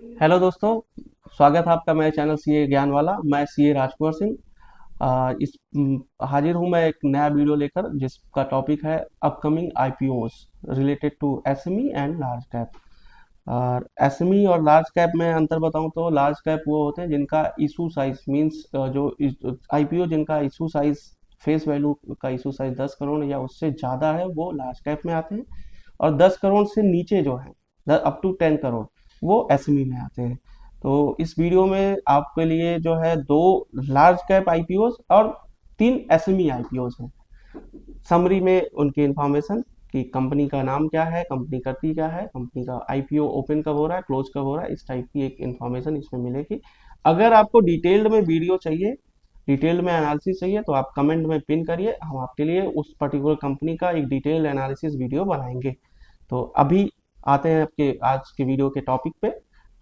Hello दोस्तों। स्वागत है आपका मेरे चैनल सीए ज्ञान वाला। मैं सीए राजकुमार सिंह। हाजिर हूँ मैं एक नया वीडियो लेकर जिसका टॉपिक है upcoming IPOs related to SME and large cap. और एसएमई और लार्ज कैप में अंतर बताऊं तो लार्ज कैप वो होते हैं जिनका इशू साइज मींस जो आईपीओ जिनका इशू साइज फेस वैल्यू का इशू साइज 10 करोड़ या उससे ज़्यादा है वो लार्ज कैप में आते हैं। और 10 करोड़ से नीचे जो है अप टू 10 करोड़ वो एसएमई में आते हैं। तो इस वीडियो में आपके लिए जो है दो लार्ज कैप आईपीओस और तीन एसएमई आईपीओस हैं। समरी में उनकी इंफॉर्मेशन कि कंपनी का नाम क्या है, कंपनी करती क्या है, कंपनी का आईपीओ ओपन कब हो रहा है, क्लोज कब हो रहा है, इस टाइप की एक इंफॉर्मेशन इसमें मिलेगी। अगर आपको डिटेल्ड में वीडियो चाहिए, डिटेल में एनालिसिस चाहिए तो आप कमेंट में पिन करिए, हम आपके लिए उस पर्टिकुलर कंपनी का एक डिटेल एनालिसिस वीडियो बनाएंगे। तो अभी आते हैं आपके आज के वीडियो के टॉपिक पे।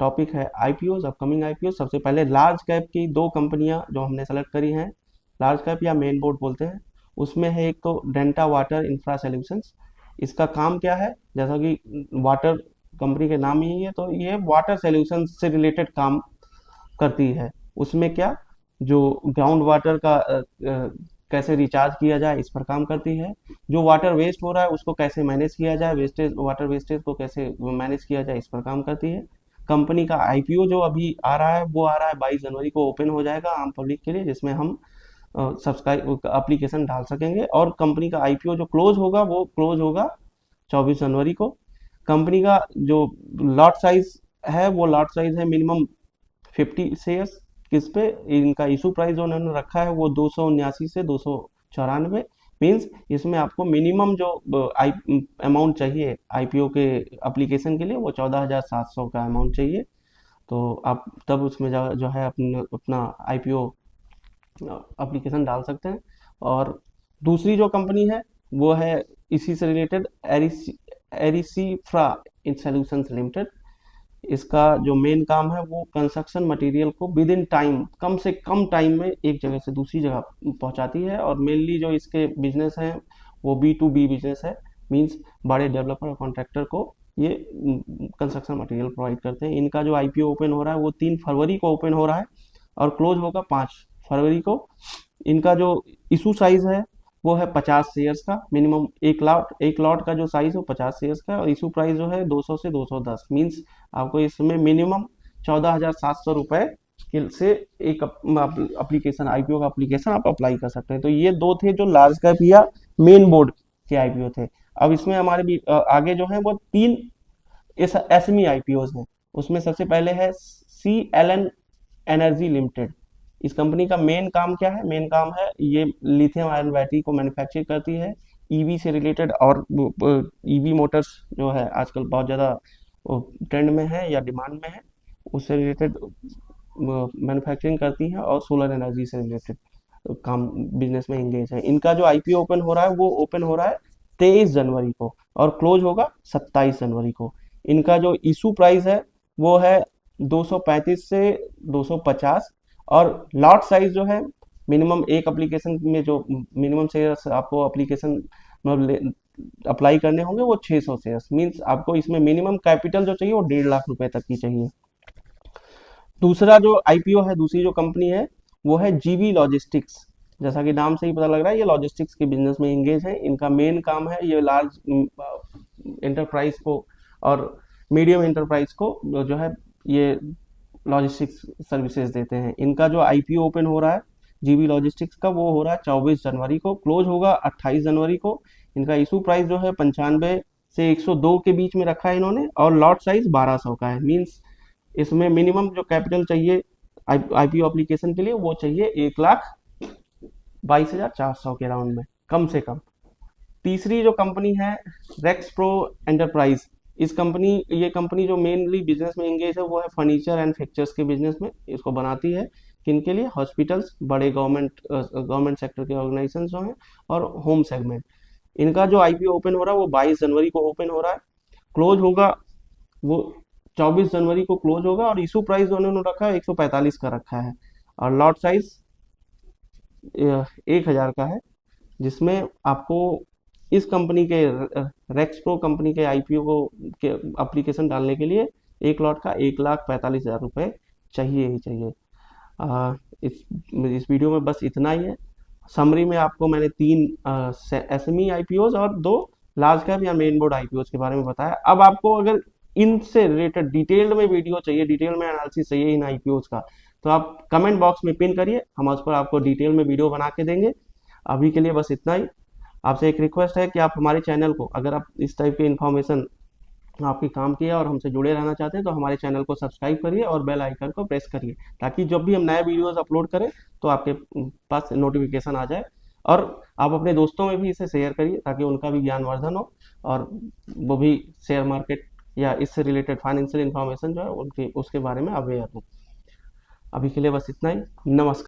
टॉपिक है आईपीओ, अपकमिंग आईपीओ। सबसे पहले लार्ज कैप की दो कंपनियां जो हमने सेलेक्ट करी हैं, लार्ज कैप या मेन बोर्ड बोलते हैं, उसमें है एक तो डेंटा वाटर इंफ्रा सॉल्यूशंस। इसका काम क्या है, जैसा कि वाटर कंपनी के नाम ही है तो ये वाटर सॉल्यूशन से रिलेटेड काम करती है। उसमें क्या, जो ग्राउंड वाटर का कैसे रिचार्ज किया जाए इस पर काम करती है। जो वाटर वेस्ट हो रहा है उसको कैसे मैनेज किया जाए, वेस्टेज वाटर वेस्टेज को कैसे मैनेज किया जाए इस पर काम करती है। कंपनी का आईपीओ जो अभी आ रहा है वो आ रहा है 22 जनवरी को ओपन हो जाएगा आम पब्लिक के लिए, जिसमें हम सब्सक्राइब एप्लीकेशन डाल सकेंगे। और कंपनी का आईपीओ जो क्लोज होगा वो क्लोज होगा 24 जनवरी को। कंपनी का जो लॉट साइज है वो लॉट साइज है मिनिमम 50 शेयर्स। किस पे, इनका इशू प्राइस जो उन्होंने रखा है वो 279 से 294। मीन्स इसमें आपको मिनिमम जो आई अमाउंट चाहिए आईपीओ के एप्लीकेशन के लिए वो 14,700 का अमाउंट चाहिए। तो आप तब उसमें जो है अपना आईपीओ एप्लीकेशन डाल सकते हैं। और दूसरी जो कंपनी है वो है इसी से रिलेटेड एरिसीफ्रा सॉल्यूशंस लिमिटेड। इसका जो मेन काम है वो कंस्ट्रक्शन मटेरियल को विद इन टाइम, कम से कम टाइम में एक जगह से दूसरी जगह पहुंचाती है। और मेनली जो इसके बिजनेस हैं वो बी टू बी बिजनेस है। मींस बड़े डेवलपर और कॉन्ट्रैक्टर को ये कंस्ट्रक्शन मटेरियल प्रोवाइड करते हैं। इनका जो आईपीओ ओपन हो रहा है वो 3 फरवरी को ओपन हो रहा है और क्लोज होगा 5 फरवरी को। इनका जो इशू साइज है वो है 50 शेयर्स का। मिनिमम एक लॉट का जो साइज है 50 शेयर्स का। और इशू प्राइस जो है 200 से 210। मीन्स आपको इसमें मिनिमम 14,700 रुपये से एक अप्लीकेशन आईपीओ का एप्लीकेशन आप अप्लाई कर सकते हैं। तो ये दो थे जो लार्ज कैप या मेन बोर्ड के आईपीओ थे। अब इसमें हमारे भी आगे जो है वो तीन एसएमई आईपीओ हैं। उसमें सबसे पहले है C L N energy limited. इस कंपनी का मेन काम क्या है, मेन काम है ये लिथियम आयन बैटरी को मैन्युफैक्चर करती है ईवी से रिलेटेड। और ईवी मोटर्स जो है आजकल बहुत ज़्यादा ट्रेंड में है या डिमांड में है, उससे रिलेटेड मैन्युफैक्चरिंग करती है और सोलर एनर्जी से रिलेटेड काम बिजनेस में इंगेज है। इनका जो आईपीओ ओपन हो रहा है वो ओपन हो रहा है 23 जनवरी को और क्लोज होगा 27 जनवरी को। इनका जो इशू प्राइस है वो है 235 से 250। और लॉट साइज जो है मिनिमम एक एप्लीकेशन में जो मिनिमम शेयर्स आपको एप्लीकेशन मतलब अप्लाई करने होंगे वो 600 शेयर्स। मींस आपको इसमें मिनिमम कैपिटल जो चाहिए वो 1.5 लाख रुपए तक की चाहिए। दूसरा जो आईपीओ है, दूसरी जो कंपनी है वो है जीवी लॉजिस्टिक्स। जैसा कि नाम से ही पता लग रहा है ये लॉजिस्टिक्स के बिजनेस में इंगेज है। इनका मेन काम है ये लार्ज एंटरप्राइज को और मीडियम एंटरप्राइज को जो है ये लॉजिस्टिक्स सर्विसेज देते हैं। इनका जो आईपीओ ओपन हो रहा है जीवी लॉजिस्टिक्स का वो हो रहा है 24 जनवरी को, क्लोज होगा 28 जनवरी को। इनका इशू प्राइस जो है 95 से 102 के बीच में रखा है इन्होंने। और लॉट साइज 1200 का है। मीन्स इसमें मिनिमम जो कैपिटल चाहिए आईपीओ एप्लीकेशन के लिए वो चाहिए 1,22,400 के राउंड में कम से कम। तीसरी जो कंपनी है रेक्स प्रो एंटरप्राइज। ये कंपनी जो मेनली बिजनेस में एंगेज है वो है फर्नीचर एंड फिक्चर्स के बिजनेस में। इसको बनाती है किनके लिए, हॉस्पिटल्स, बड़े गवर्नमेंट सेक्टर के ऑर्गेनाइजेशन जो हैं और होम सेगमेंट। इनका जो आईपीओ ओपन हो रहा है वो 22 जनवरी को ओपन हो रहा है, क्लोज होगा वो 24 जनवरी को क्लोज होगा। और इशू प्राइस जो उन्होंने रखा है 145 का रखा है। और लॉट साइज 1,000 का है। जिसमें आपको इस कंपनी के रेक्स प्रो कंपनी के आईपीओ को के एप्लीकेशन डालने के लिए एक लॉट का 1,45,000 रुपये चाहिए ही चाहिए। आ, इस इस वीडियो में बस इतना ही है। समरी में आपको मैंने 3 एसएमई आईपीओज और 2 लार्ज कैप या मेन बोर्ड आईपीओज के बारे में बताया। अब आपको अगर इनसे रिलेटेड डिटेल्ड में वीडियो चाहिए, डिटेल में एनालिसिस चाहिए इन आईपीओज का, तो आप कमेंट बॉक्स में पिन करिए, हम उस पर आपको डिटेल में वीडियो बना के देंगे। अभी के लिए बस इतना ही। आपसे एक रिक्वेस्ट है कि आप हमारे चैनल को, अगर आप इस टाइप की इन्फॉर्मेशन आपकी काम की है और हमसे जुड़े रहना चाहते हैं, तो हमारे चैनल को सब्सक्राइब करिए और बेल आइकन को प्रेस करिए, ताकि जब भी हम नए वीडियोस अपलोड करें तो आपके पास नोटिफिकेशन आ जाए। और आप अपने दोस्तों में भी इसे शेयर करिए, ताकि उनका भी ज्ञानवर्धन हो और वो भी शेयर मार्केट या इससे रिलेटेड फाइनेंशियल इन्फॉर्मेशन जो है उनके उसके बारे में अवेयर हो। अभी के लिए बस इतना ही। नमस्कार।